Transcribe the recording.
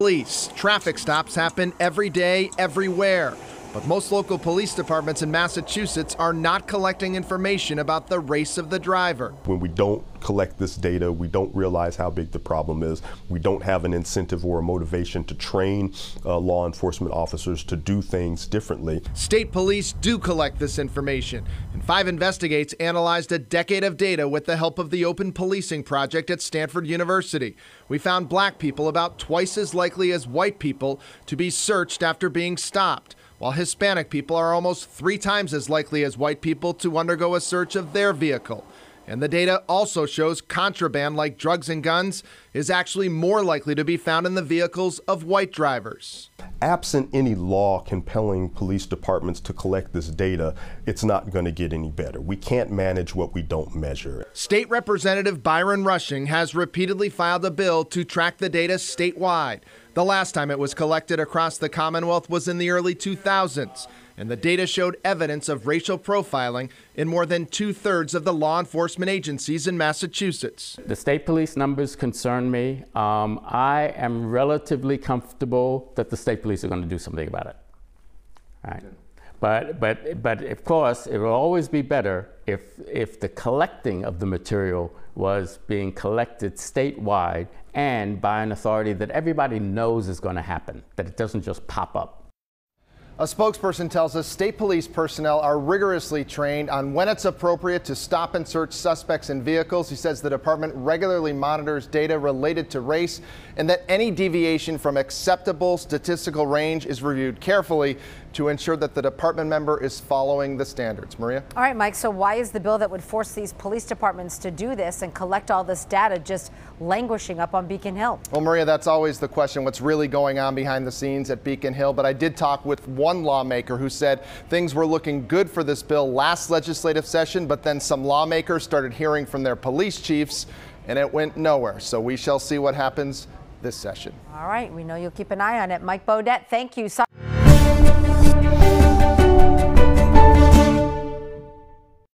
Police. Traffic stops happen every day, everywhere. But most local police departments in Massachusetts are not collecting information about the race of the driver. When we don't collect this data, we don't realize how big the problem is. We don't have an incentive or a motivation to train law enforcement officers to do things differently. State police do collect this information, and 5 Investigates analyzed a decade of data with the help of the Open Policing Project at Stanford University. We found black people about twice as likely as white people to be searched after being stopped, while Hispanic people are almost 3 times as likely as white people to undergo a search of their vehicle. And the data also shows contraband like drugs and guns is actually more likely to be found in the vehicles of white drivers. Absent any law compelling police departments to collect this data, it's not going to get any better. We can't manage what we don't measure. State Representative Byron Rushing has repeatedly filed a bill to track the data statewide. The last time it was collected across the Commonwealth was in the early 2000s, and the data showed evidence of racial profiling in more than 2/3 of the law enforcement agencies in Massachusetts. The state police numbers concern me. I am relatively comfortable that the state police are going to do something about it. All right. But of course, it will always be better if the collecting of the material was being collected statewide and by an authority that everybody knows is going to happen, that it doesn't just pop up. A spokesperson tells us state police personnel are rigorously trained on when it's appropriate to stop and search suspects in vehicles. He says the department regularly monitors data related to race and that any deviation from acceptable statistical range is reviewed carefully to ensure that the department member is following the standards. Maria? All right, Mike, so why is the bill that would force these police departments to do this and collect all this data just languishing up on Beacon Hill? Well, Maria, that's always the question, what's really going on behind the scenes at Beacon Hill. But I did talk with one lawmaker who said things were looking good for this bill last legislative session, but then some lawmakers started hearing from their police chiefs and it went nowhere. So we shall see what happens this session. All right, we know you'll keep an eye on it. Mike Beaudet, thank you.